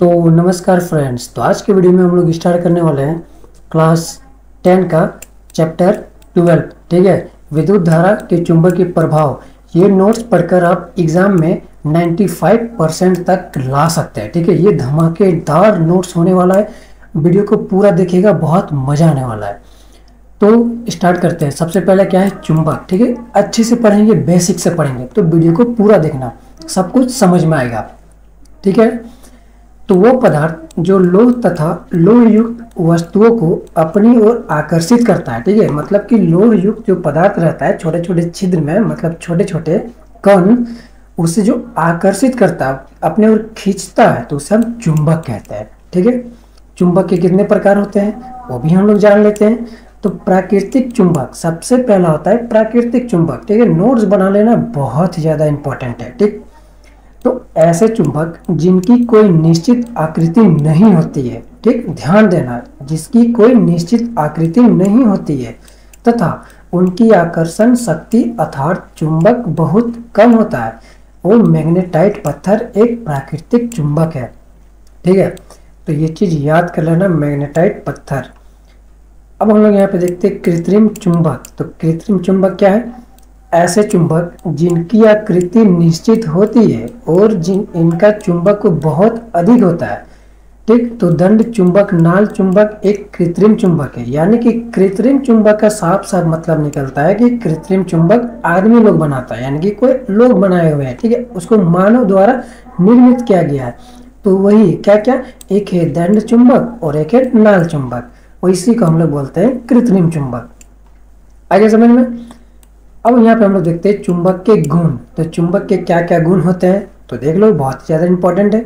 तो नमस्कार फ्रेंड्स। तो आज के वीडियो में हम लोग स्टार्ट करने वाले हैं क्लास 10 का चैप्टर 12। ठीक है, विद्युत धारा के चुंबकीय प्रभाव। ये नोट्स पढ़कर आप एग्जाम में 95% तक ला सकते हैं। ठीक है, ये धमाकेदार नोट्स होने वाला है। वीडियो को पूरा देखिएगा, बहुत मज़ा आने वाला है। तो स्टार्ट करते हैं। सबसे पहले क्या है, चुंबक। ठीक है, अच्छे से पढ़ेंगे, बेसिक से पढ़ेंगे, तो वीडियो को पूरा देखना, सब कुछ समझ में आएगा। ठीक है, तो वो पदार्थ जो लोह तथा लोह युक्त वस्तुओं को अपनी ओर आकर्षित करता है। ठीक है, मतलब कि लोह युक्त जो पदार्थ रहता है छोटे छोटे छिद्र में, मतलब छोटे छोटे कण, उसे जो आकर्षित करता है, अपने ओर खींचता है, तो उसे हम चुंबक कहते हैं। ठीक है, चुंबक के कितने प्रकार होते हैं वो भी हम लोग जान लेते हैं। तो प्राकृतिक चुंबक सबसे पहला होता है, प्राकृतिक चुंबक। ठीक है, नोट्स बना लेना बहुत ही ज़्यादा इंपॉर्टेंट है। ठीक, तो ऐसे चुंबक जिनकी कोई निश्चित आकृति नहीं होती है। ठीक, ध्यान देना, जिसकी कोई निश्चित आकृति नहीं होती है तथा उनकी आकर्षण शक्ति अर्थात चुंबक बहुत कम होता है, वो मैग्नेटाइट पत्थर एक प्राकृतिक चुंबक है। ठीक है, तो ये चीज याद कर लेना, मैग्नेटाइट पत्थर। अब हम लोग यहाँ पे देखते हैं कृत्रिम चुंबक। तो कृत्रिम चुंबक क्या है, ऐसे चुंबक जिनकी आकृति निश्चित होती है और इनका चुंबक बहुत अधिक होता है। ठीक, तो दंड चुंबक, नाल चुंबक एक कृत्रिम चुंबक है। यानी कि कृत्रिम चुंबक का साफ साफ मतलब निकलता है कि कृत्रिम चुंबक आदमी लोग बनाता है, यानी कि कोई लोग बनाए हुए हैं। ठीक है, उसको मानव द्वारा निर्मित किया गया है। तो वही क्या क्या, एक है दंड चुंबक और एक है नाल चुंबक, और इसी को हम लोग बोलते हैं कृत्रिम चुंबक। आगे समझ में। अब यहाँ पे हम लोग देखते हैं चुंबक के गुण। तो चुंबक के क्या क्या गुण होते हैं तो देख लो, बहुत ज़्यादा इंपॉर्टेंट है।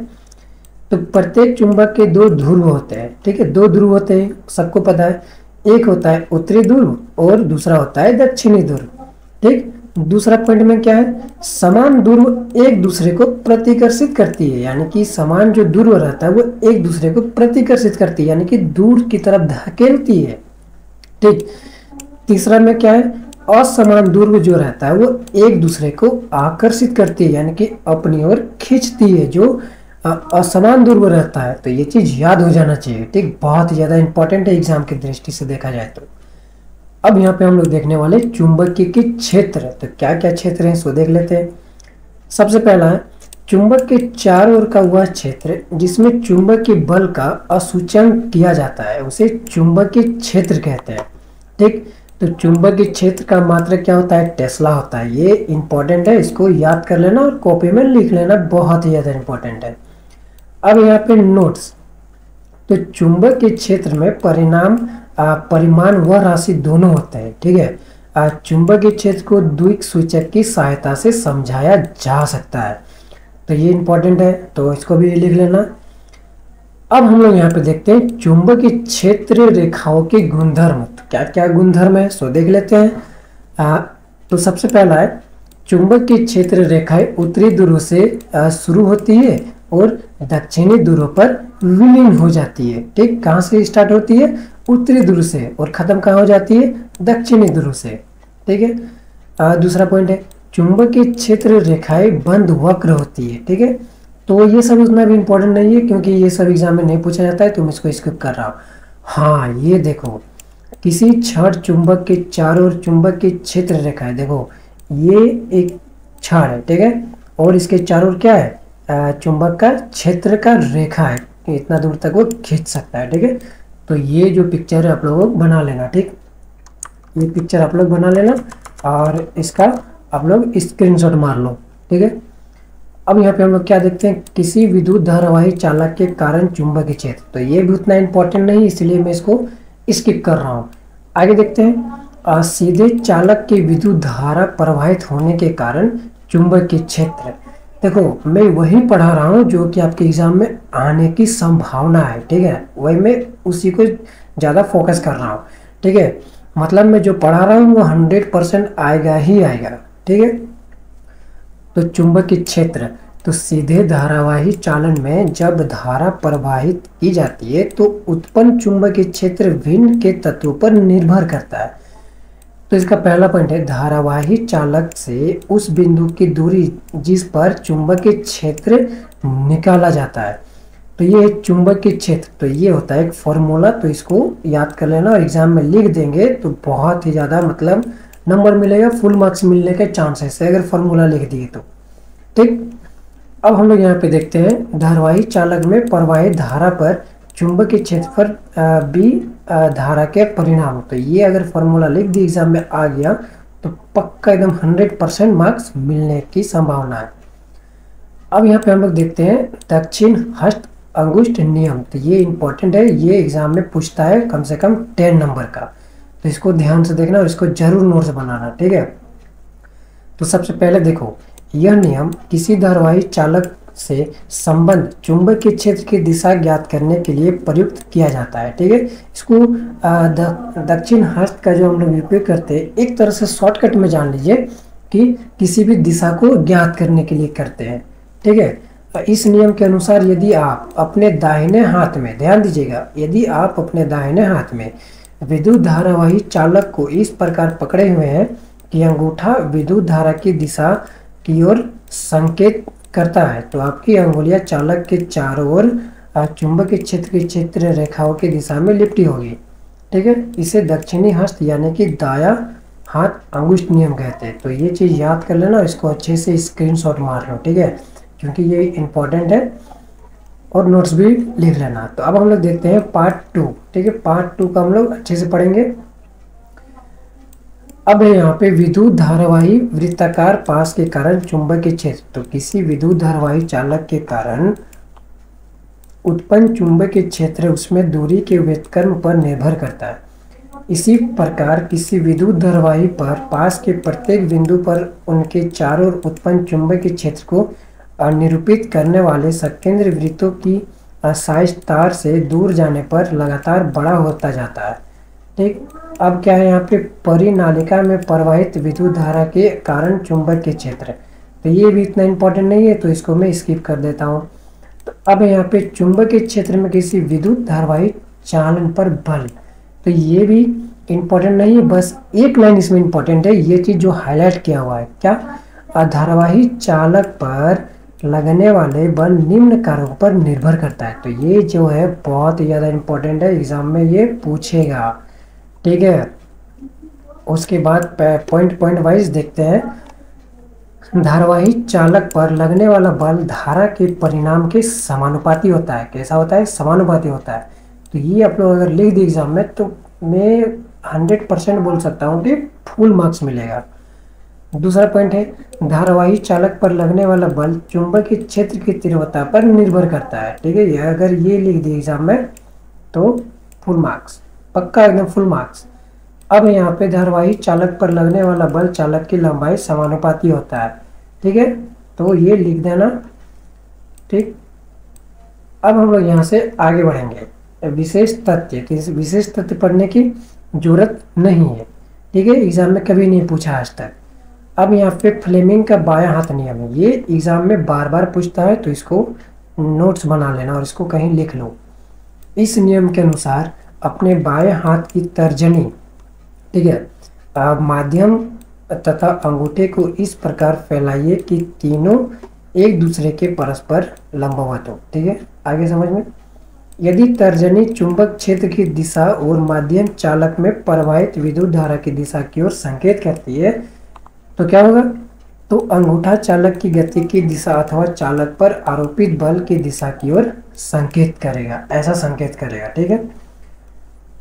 तो प्रत्येक चुंबक के दो ध्रुव होते हैं। ठीक है, दो ध्रुव होते हैं, सबको पता है। एक होता है उत्तरी ध्रुव और दूसरा होता है दक्षिणी ध्रुव। ठीक, दूसरा पॉइंट में क्या है, समान ध्रुव एक दूसरे को प्रतिकर्षित करती है, यानी कि समान जो ध्रुव रहता है वो एक दूसरे को प्रतिकर्षित करती है, यानी कि दूर की तरफ धकेलती है। ठीक, तीसरा में क्या है, असमान ध्रुव जो रहता है वो एक दूसरे को आकर्षित करती है, यानी कि अपनी ओर खींचती है जो असमान ध्रुव रहता है। तो ये चीज याद हो जाना चाहिए। ठीक, बहुत ज्यादा इंपॉर्टेंट है एग्जाम की दृष्टि से देखा जाए तो। अब यहाँ पे हम लोग देखने वाले चुंबकीय के क्षेत्र। तो क्या क्या क्षेत्र हैं सो देख लेते हैं। सबसे पहला है चुंबक के चारों ओर का वह क्षेत्र जिसमें चुंबकीय बल का असूचन किया जाता है, उसे चुंबकीय क्षेत्र कहते हैं। ठीक, तो चुंबकीय क्षेत्र का मात्रक क्या होता है, टेस्ला होता है। ये इंपॉर्टेंट है, इसको याद कर लेना और कॉपी में लिख लेना, बहुत ही ज़्यादा इंपॉर्टेंट है। अब यहाँ पे नोट्स। तो चुंबकीय क्षेत्र में परिमाण व राशि दोनों होते हैं। ठीक है, चुंबकीय क्षेत्र को द्विक सूचक की सहायता से समझाया जा सकता है, तो ये इंपॉर्टेंट है, तो इसको भी लिख लेना। अब हम लोग यहाँ पे देखते हैं चुंबकीय क्षेत्र रेखाओं के गुणधर्म। तो क्या क्या गुणधर्म है सो देख लेते हैं। तो सबसे पहला है चुंबकीय क्षेत्र रेखाएं उत्तरी ध्रुव से शुरू होती है और दक्षिणी ध्रुव पर विलीन हो जाती है। ठीक, कहाँ से स्टार्ट होती है, उत्तरी ध्रुव से, और खत्म कहाँ हो जाती है, दक्षिणी ध्रुव से। ठीक है, दूसरा पॉइंट है चुंबकीय क्षेत्र रेखाएं बंद वक्र होती है। ठीक है, तो ये सब उतना भी इंपॉर्टेंट नहीं है क्योंकि ये सब एग्जाम में नहीं पूछा जाता है, तो मैं इसको स्किप कर रहा हूँ। हाँ, ये देखो, किसी छड़ चुंबक के चारों ओर चुंबक की क्षेत्र रेखा है। देखो, ये एक छड़ है। ठीक है, और इसके चारों ओर क्या है, चुंबक का क्षेत्र का रेखा है, इतना दूर तक वो खींच सकता है। ठीक है, तो ये जो पिक्चर है आप लोग बना लेना। ठीक, ये पिक्चर आप लोग बना लेना और इसका आप लोग स्क्रीनशॉट मार लो। ठीक है, अब यहाँ पे हम लोग क्या देखते हैं, किसी विद्युत धारावाही चालक के कारण चुंबकीय क्षेत्र। तो ये भी उतना इंपॉर्टेंट नहीं, इसलिए मैं इसको स्किप कर रहा हूँ। आगे देखते हैं सीधे चालक की विद्युत धारा प्रवाहित होने के कारण चुंबकीय क्षेत्र। देखो, मैं वही पढ़ा रहा हूँ जो कि आपके एग्जाम में आने की संभावना है। ठीक है, वही मैं उसी को ज़्यादा फोकस कर रहा हूँ। ठीक है, मतलब मैं जो पढ़ा रहा हूँ वो 100% आएगा ही आएगा। ठीक है, तो चुंबकीय क्षेत्र, तो सीधे धारावाही चालन में जब धारा प्रवाहित की जाती है तो उत्पन्न चुंबकीय क्षेत्र भिन्न के तत्वों पर निर्भर करता है। तो इसका पहला पॉइंट है धारावाही चालक से उस बिंदु की दूरी जिस पर चुंबकीय क्षेत्र निकाला जाता है। तो ये चुंबकीय क्षेत्र, तो ये होता है एक फॉर्मूला, तो इसको याद कर लेना और एग्जाम में लिख देंगे तो बहुत ही ज़्यादा मतलब नंबर मिलेगा, फुल मार्क्स मिलने के चांसेस है अगर फॉर्मूला लिख दिए तो। ठीक, अब हम लोग यहाँ पे देखते हैं धारावाही चालक में प्रवाहित धारा पर चुंबकीय क्षेत्र पर बी धारा के परिणाम। तो ये अगर फॉर्मूला लिख दी एग्जाम में आ गया तो पक्का एकदम 100% मार्क्स मिलने की संभावना है। अब यहाँ पे हम लोग देखते हैं दक्षिण हस्त अंगुष्ठ नियम। तो ये इंपॉर्टेंट है, ये एग्जाम में पूछता है कम से कम 10 नंबर का, तो इसको ध्यान से देखना और इसको जरूर नोट्स बनाना। ठीक है, तो सबसे पहले देखो, यह नियम किसी धारावाही चालक से संबंध चुंबकीय क्षेत्र की दिशा ज्ञात करने के लिए प्रयुक्त किया जाता है। ठीक है, इसको दक्षिण हस्त का जो हम लोग उपयोग करते हैं, एक तरह से शॉर्टकट में जान लीजिए कि किसी भी दिशा को ज्ञात करने के लिए करते हैं। ठीक है, इस नियम के अनुसार यदि आप अपने दाहिने हाथ में, ध्यान दीजिएगा, यदि आप अपने दाहिने हाथ में विद्युत धारावाही चालक को इस प्रकार पकड़े हुए हैं कि अंगूठा विद्युत धारा की दिशा की ओर संकेत करता है, तो आपकी अंगुलियां चालक के चारों ओर चुंबकीय क्षेत्र की क्षेत्र रेखाओं की दिशा में लिपटी होगी। ठीक है, इसे दक्षिणी हस्त यानी कि दाया हाथ अंगुष्ठ नियम कहते हैं। तो ये चीज़ याद कर लेना, इसको अच्छे से स्क्रीनशॉट मार लो। ठीक है, क्योंकि ये इंपॉर्टेंट है, और नोट्स भी लिख लेना। तो अब हम लोग देखते हैं पार्ट 2। ठीक है, पार्ट 2 का हम लोग अच्छे से पढ़ेंगे। अब है यहाँ पे विद्युत धारावाही वृत्ताकार पास के कारण चुंबकीय क्षेत्र। तो किसी विद्युत धारावाही चालक के कारण उत्पन्न चुंबकीय क्षेत्र उसमें दूरी के व्युत्क्रम पर निर्भर करता है। इसी प्रकार किसी विद्युत धारावाही पर पास के प्रत्येक बिंदु पर उनके चारों ओर उत्पन्न चुंबकीय क्षेत्र को निरूपित करने वाले सकेंद्र वृत्तों की साइज तार से दूर जाने पर लगातार बड़ा होता जाता है। ठीक, अब क्या है यहाँ पे परिनालिका में प्रवाहित विद्युत धारा के कारण चुंबकीय क्षेत्र, तो ये भी इतना इंपॉर्टेंट नहीं है, तो इसको मैं स्किप कर देता हूँ। तो अब यहाँ पे चुंबकीय क्षेत्र में किसी विद्युत धारावाही चालन पर बल, तो ये भी इंपॉर्टेंट नहीं है, बस एक लाइन इसमें इंपॉर्टेंट है, ये चीज जो हाईलाइट किया हुआ है, क्या धारावाही चालक पर लगने वाले बल निम्न कारकों पर निर्भर करता है। तो ये जो है बहुत ही ज़्यादा इंपॉर्टेंट है, एग्जाम में ये पूछेगा। ठीक है, उसके बाद पॉइंट वाइज देखते हैं। धारावाही चालक पर लगने वाला बल धारा के परिणाम के समानुपाती होता है। कैसा होता है? समानुपाती होता है। तो ये आप लोग अगर लिख दिए एग्जाम में तो मैं 100% बोल सकता हूँ कि फुल मार्क्स मिलेगा। दूसरा पॉइंट है, धारावाही चालक पर लगने वाला बल चुंबकीय क्षेत्र की तीव्रता पर निर्भर करता है। ठीक है, अगर ये लिख दिए एग्जाम में तो फुल मार्क्स, पक्का एकदम फुल मार्क्स। अब यहाँ पे धारावाही चालक पर लगने वाला बल चालक की लंबाई समानुपाती होता है। ठीक है, तो ये लिख देना। ठीक, अब हम लोग यहाँ से आगे बढ़ेंगे। विशेष तथ्य, किसी विशेष तथ्य पढ़ने की जरूरत नहीं है। ठीक है, एग्जाम में कभी नहीं पूछा आज तक। अब यहाँ पे फ्लेमिंग का बायां हाथ नियम है, ये एग्जाम में बार बार पूछता है, तो इसको नोट्स बना लेना और इसको कहीं लिख लो। इस नियम के अनुसार अपने बाएं हाथ की तर्जनी, ठीक है, माध्यम तथा अंगूठे को इस प्रकार फैलाइए कि तीनों एक दूसरे के परस्पर लंबवत हो। ठीक है, आगे समझ में। यदि तर्जनी चुंबक क्षेत्र की दिशा और माध्यम चालक में प्रवाहित विद्युत धारा की दिशा की ओर संकेत करती है तो क्या होगा? तो अंगूठा चालक की गति की दिशा अथवा चालक पर आरोपित बल की दिशा की ओर संकेत करेगा, ऐसा संकेत करेगा। ठीक है,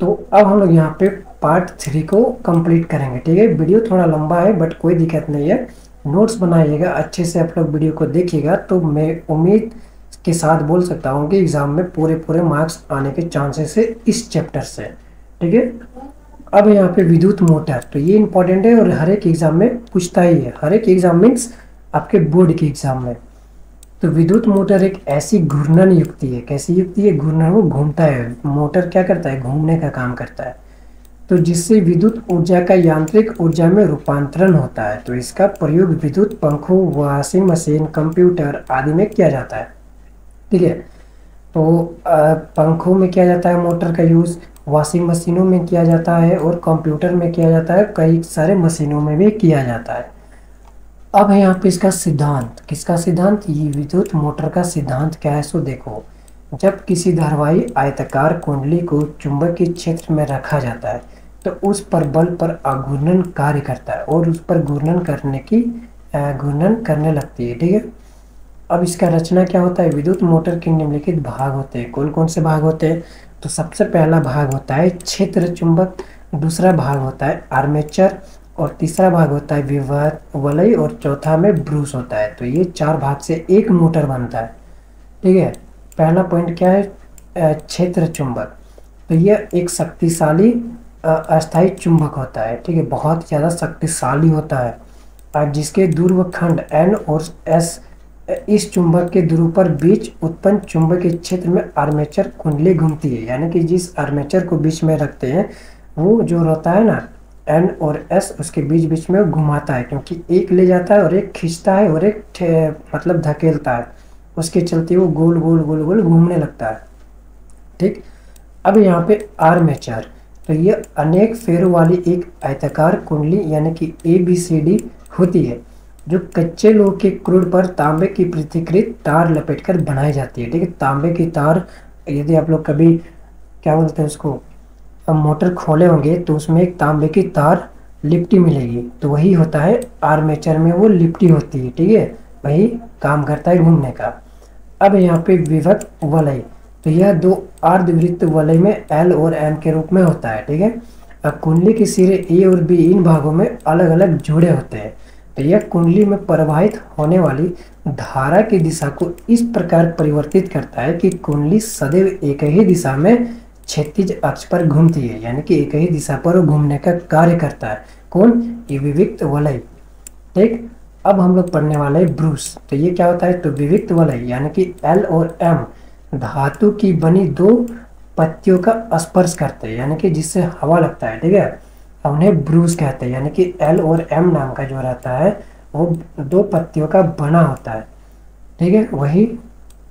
तो अब हम लोग यहाँ पे पार्ट 3 को कंप्लीट करेंगे। ठीक है, वीडियो थोड़ा लंबा है बट कोई दिक्कत नहीं है, नोट्स बनाइएगा अच्छे से, आप लोग वीडियो को देखिएगा तो मैं उम्मीद के साथ बोल सकता हूँ कि एग्जाम में पूरे मार्क्स आने के चांसेस है इस चैप्टर से। ठीक है, अब यहाँ पे विद्युत मोटर, तो ये इंपॉर्टेंट है और हर एक एग्जाम में पूछता ही है, हर एक एग्जाम मीन्स आपके बोर्ड के एग्जाम में। तो विद्युत मोटर एक ऐसी घूर्णन युक्ति है, कैसी युक्ति है? घूर्णन, वो घूमता है, मोटर क्या करता है? घूमने का काम करता है, तो जिससे विद्युत ऊर्जा का यांत्रिक ऊर्जा में रूपांतरण होता है। तो इसका प्रयोग विद्युत पंखों, वॉशिंग मशीन, कंप्यूटर आदि में किया जाता है। ठीक है, तो पंखों में किया जाता है मोटर का यूज़, वॉशिंग मशीनों में किया जाता है और कंप्यूटर में किया जाता है, कई सारे मशीनों में भी किया जाता है। अब है यहाँ पे इसका सिद्धांत, किसका सिद्धांत? ये विद्युत मोटर का सिद्धांत क्या है? सो देखो, जब किसी धारवाही आयताकार कुंडली को चुंबकीय क्षेत्र में रखा जाता है तो उस पर बल पर आघूर्णन कार्य करता है और उस पर घूर्णन करने लगती है। ठीक है, अब इसका रचना क्या होता है, विद्युत मोटर के निम्नलिखित भाग होते हैं। कौन कौन से भाग होते हैं, तो सबसे पहला भाग होता है क्षेत्र चुंबक, दूसरा भाग होता है आर्मेचर, और तीसरा भाग होता है विभव वलय, और चौथा में ब्रूस होता है। तो ये 4 भाग से एक मोटर बनता है। ठीक है, पहला पॉइंट क्या है, क्षेत्र चुंबक। तो यह एक शक्तिशाली अस्थायी चुंबक होता है। ठीक है, बहुत ज़्यादा शक्तिशाली होता है, जिसके ध्रुव खंड N और S इस चुंबक के ध्रुव पर बीच उत्पन्न चुंबकीय क्षेत्र में आर्मेचर कुंडली घूमती है। यानी कि जिस आर्मेचर को बीच में रखते हैं वो जो रहता है ना N और S, उसके बीच बीच में घुमाता है, क्योंकि एक ले जाता है और एक खींचता है और एक मतलब धकेलता है, उसके चलते वो गोल गोल गोल गोल घूमने लगता है। ठीक, अब यहाँ पे आर्मेचर, तो ये अनेक फेरों वाली एक आयताकार कुंडली यानी कि ABCD होती है, जो कच्चे लोहे के क्रूड पर तांबे की पृथक्कृत तार लपेटकर बनाई जाती है। ठीक है, तांबे की तार, यदि आप लोग कभी क्या बोलते हैं उसको, मोटर खोले होंगे तो उसमें एक तांबे की तार लिपटी मिलेगी, तो वही होता है आर्मेचर में, वो लिपटी होती है। ठीक है, वही काम करता है घूमने का। अब यहाँ पे विभक्त वलय, तो यह 2 अर्धवृत्त वलय में L और M के रूप में होता है। ठीक है, अब कुंडली के सिरे A और B इन भागों में अलग अलग जुड़े होते हैं। तो यह कुंडली में प्रवाहित होने वाली धारा की दिशा को इस प्रकार परिवर्तित करता है कि कुंडली सदैव एक ही दिशा में क्षैतिज अक्ष पर घूमती है, यानी कि एक ही दिशा पर घूमने का कार्य करता है। कौन, ये विविक्त वलय। ठीक, अब हम लोग पढ़ने वाले हैं ब्रूस। तो ये क्या होता है, तो विविक्त वलय यानी कि L और M धातु की बनी 2 पत्तियों का स्पर्श करते हैं, यानी कि जिससे हवा लगता है। ठीक है, उन्हें ब्रूस कहते हैं, यानी कि L और M नाम का जो रहता है वो 2 पत्तियों का बना होता है। ठीक है, वही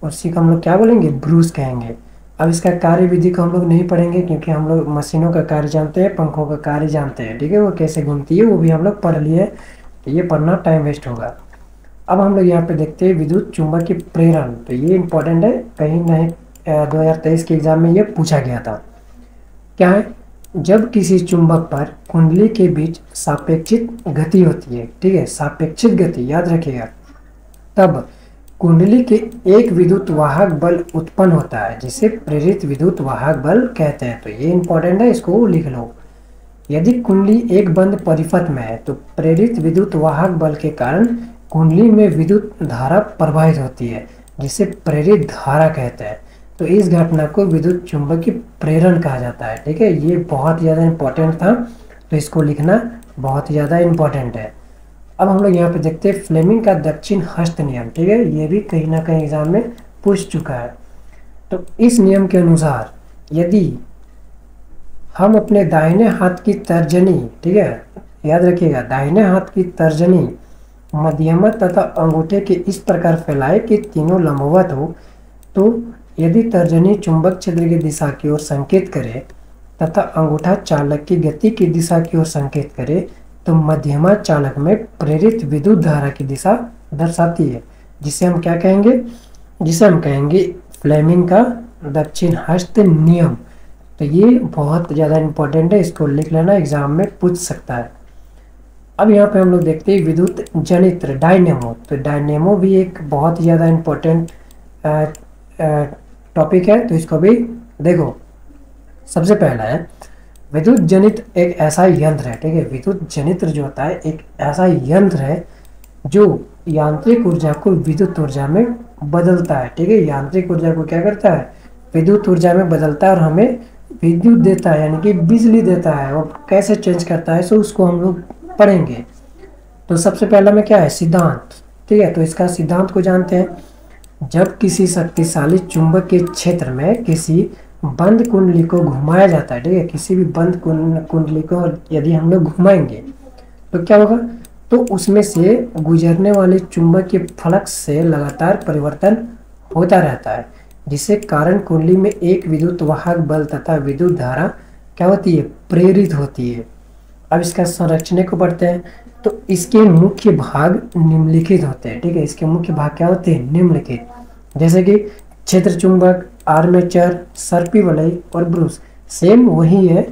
उसी को हम लोग क्या बोलेंगे, ब्रूस कहेंगे। अब इसका कार्य विधि को हम लोग नहीं पढ़ेंगे, क्योंकि हम लोग मशीनों का कार्य जानते हैं, पंखों का कार्य जानते हैं। ठीक है, वो कैसे घूमती है वो भी हम लोग पढ़ लिए, तो ये पढ़ना टाइम वेस्ट होगा। अब हम लोग यहाँ पे देखते हैं विद्युत चुंबक की प्रेरण। तो ये इंपॉर्टेंट है, कहीं नहीं 2023 के एग्जाम में ये पूछा गया था। क्या है, जब किसी चुंबक पर कुंडली के बीच सापेक्षिक गति होती है। ठीक है, सापेक्षिक गति याद रखिएगा, तब कुंडली के एक विद्युत वाहक बल उत्पन्न होता है, जिसे प्रेरित विद्युत वाहक बल कहते हैं। तो ये इंपॉर्टेंट है, इसको लिख लो। यदि कुंडली एक बंद परिपथ में है तो प्रेरित विद्युत वाहक बल के कारण कुंडली में विद्युत धारा प्रवाहित होती है, जिसे प्रेरित धारा कहते हैं। तो इस घटना को विद्युत चुंबकीय प्रेरण कहा जाता है। ठीक है, ये बहुत ज़्यादा इंपॉर्टेंट था, तो इसको लिखना बहुत ज़्यादा इंपॉर्टेंट है। अब हम लोग यहाँ पे देखते हैं फ्लेमिंग का दक्षिण हस्त नियम। ठीक है, ये भी कहीं ना कहीं एग्जाम में पूछ चुका है। तो इस नियम के अनुसार यदि हम अपने दाहिने हाथ की तर्जनी, ठीक है याद रखिएगा, दाहिने हाथ की तर्जनी मध्यमा तथा अंगूठे के इस प्रकार फैलाए कि तीनों लंबवत हो, तो यदि तर्जनी चुंबक क्षेत्र की दिशा की ओर संकेत करे तथा अंगूठा चालक की गति की दिशा की ओर संकेत करे, तो मध्यमा चालक में प्रेरित विद्युत धारा की दिशा दर्शाती है, जिसे हम क्या कहेंगे, जिसे हम कहेंगे फ्लेमिंग का दक्षिण हस्त नियम। तो ये बहुत ज़्यादा इंपॉर्टेंट है, इसको लिख लेना, एग्जाम में पूछ सकता है। अब यहाँ पे हम लोग देखते हैं विद्युत जनित्र डायनेमो। तो डायनेमो भी एक बहुत ज़्यादा इंपॉर्टेंट टॉपिक है, तो इसको भी देखो। सबसे पहला है विद्युत जनित्र एक ऐसा यंत्र है। ठीक है, विद्युत जनित्र जो होता है एक ऐसा यंत्र है जो यांत्रिक ऊर्जा को विद्युत ऊर्जा में बदलता है। ठीक है, यांत्रिक ऊर्जा को क्या करता है, विद्युत ऊर्जा में बदलता है और हमें विद्युत देता है, यानी कि बिजली देता है। और कैसे चेंज करता है सो उसको हम लोग पढ़ेंगे। तो सबसे पहला में क्या है, सिद्धांत। ठीक है, तो इसका सिद्धांत को जानते हैं। जब किसी शक्तिशाली चुंबक के क्षेत्र में किसी बंद कुंडली को घुमाया जाता है, ठीक है, किसी भी बंद कुंडली को यदि हम लोग घुमाएंगे तो क्या होगा, तो उसमें से गुजरने वाले चुंबक के फ्लक्स से लगातार परिवर्तन होता रहता है, जिससे कारण कुंडली में एक विद्युत वाहक बल तथा विद्युत धारा क्या होती है, प्रेरित होती है। अब इसका संरचना को पढ़ते हैं। तो इसके मुख्य भाग निम्नलिखित होते हैं। ठीक है, इसके मुख्य भाग क्या होते हैं, निम्नलिखित, जैसे कि क्षेत्र चुंबक, आर्मेचर, सर्पी वलय और ब्रूस सेम वही है,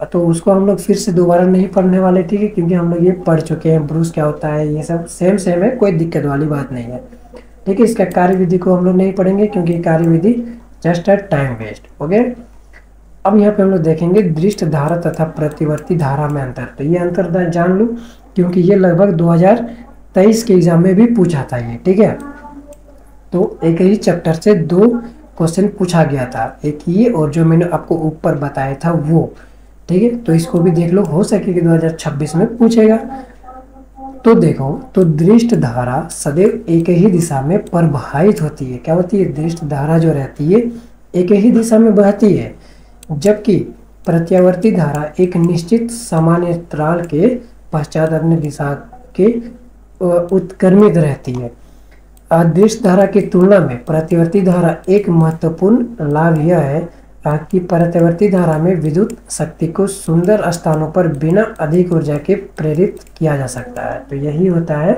तो उसको हम लोग फिर से दोबारा नहीं पढ़ने वाले, ठीक है, क्योंकि हम लोग ये पढ़ चुके हैं। ब्रूस क्या होता है, ये सब सेम सेम है, कोई दिक्कत वाली बात नहीं है, ठीक है। इसका कार्यविधि को हम लोग नहीं पढ़ेंगे क्योंकि कार्यविधि just a time waste. Okay, अब यहाँ पे हम लोग देखेंगे दृष्ट धारा तथा प्रतिवर्ती धारा में अंतर। तो ये अंतर जान लूँ क्योंकि ये लगभग 2023 के एग्जाम में भी पूछा था ये, ठीक है। तो एक ही चैप्टर से 2 क्वेश्चन पूछा गया था, एक ये और जो मैंने आपको ऊपर बताया था वो, ठीक है। तो इसको भी देख लो, हो सके कि 2026 में पूछेगा। तो देखो, तो दृष्ट धारा सदैव एक ही दिशा में प्रवाहित होती है। क्या होती है, दृष्ट धारा जो रहती है एक ही दिशा में बहती है, जबकि प्रत्यावर्ती धारा एक निश्चित समानांतराल के पश्चात अपनी दिशा के उत्क्रमित रहती है। दृष्ट धारा की तुलना में प्रतिवर्ती धारा एक महत्वपूर्ण लाभ यह है कि प्रतिवर्ती धारा में विद्युत शक्ति को सुंदर स्थानों पर बिना अधिक ऊर्जा के प्रेरित किया जा सकता है। तो यही होता है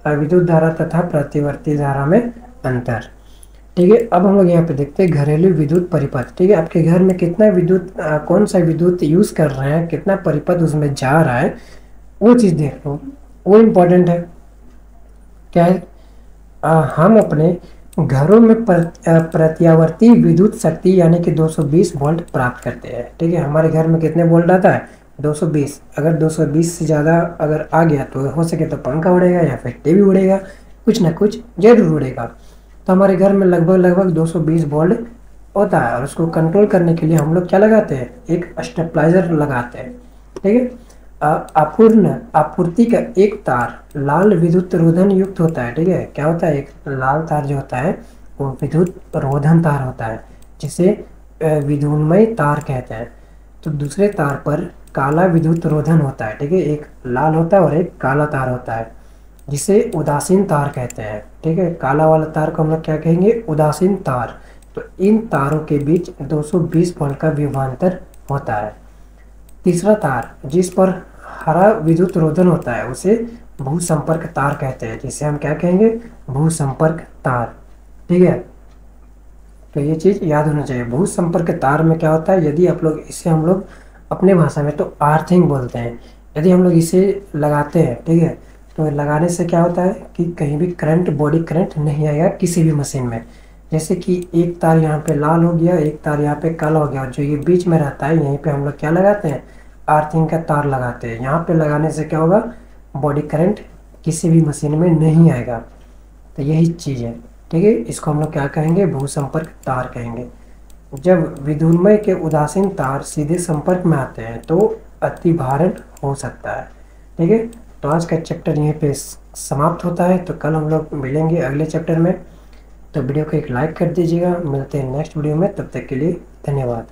विद्युत धारा तथा प्रतिवर्ती धारा में अंतर, ठीक है। अब हम लोग यहाँ पे देखते हैं घरेलू विद्युत परिपथ, ठीक है। आपके घर में कितना विद्युत, कौन सा विद्युत यूज कर रहे हैं, कितना परिपथ उसमें जा रहा है, वो चीज़ देख लो, वो इम्पोर्टेंट है। क्या है, हम अपने घरों में प्रत्यावर्ती विद्युत शक्ति यानी कि 220 वोल्ट प्राप्त करते हैं, ठीक है। हमारे घर में कितने वोल्ट आता है, 220। अगर 220 से ज़्यादा अगर आ गया तो हो सके तो पंखा उड़ेगा या फिर टीवी उड़ेगा, कुछ ना कुछ जरूर उड़ेगा। तो हमारे घर में लगभग 220 वोल्ट होता है, और उसको कंट्रोल करने के लिए हम लोग क्या लगाते हैं, एक स्टेबलाइजर लगाते हैं, ठीक है। अपूर्ण आपूर्ति का एक तार लाल विद्युत रोधन युक्त होता है, ठीक है। क्या होता है, एक लाल तार जो होता है वो विद्युत रोधन तार होता है, जिसे विद्युन्मय तार कहते हैं। तो दूसरे तार पर काला विद्युत रोधन होता है, ठीक है। एक लाल होता है और एक काला तार होता है, जिसे उदासीन तार कहते हैं, ठीक है। काला वाला तार को हम लोग क्या कहेंगे, उदासीन तार। तो इन तारों के बीच 220 वोल्ट का विभवांतर होता है। तीसरा तार जिस पर हरा विद्युत रोधन होता है उसे भूसंपर्क तार कहते हैं, जिसे हम क्या कहेंगे, भूसंपर्क तार, ठीक है। तो ये चीज़ याद होना चाहिए। भूसंपर्क तार में क्या होता है, यदि आप लोग इसे, हम लोग अपने भाषा में तो अर्थिंग बोलते हैं, यदि हम लोग इसे लगाते हैं, ठीक है, तो लगाने से क्या होता है कि कहीं भी करंट, बॉडी करंट नहीं आएगा किसी भी मशीन में। जैसे कि एक तार यहाँ पे लाल हो गया, एक तार यहाँ पे काला हो गया, और जो ये बीच में रहता है यहीं पे हम लोग क्या लगाते हैं, अर्थिंग का तार लगाते हैं। यहाँ पे लगाने से क्या होगा, बॉडी करंट किसी भी मशीन में नहीं आएगा। तो यही चीज़ है, ठीक है। इसको हम लोग क्या कहेंगे, भूसंपर्क तार कहेंगे। जब विद्युन्मय के उदासीन तार सीधे संपर्क में आते हैं तो अतिभारण हो सकता है, ठीक है। तो आज का चैप्टर यहीं पे समाप्त होता है। तो कल हम लोग मिलेंगे अगले चैप्टर में। तो वीडियो को एक लाइक कर दीजिएगा। मिलते हैं नेक्स्ट वीडियो में, तब तक के लिए धन्यवाद।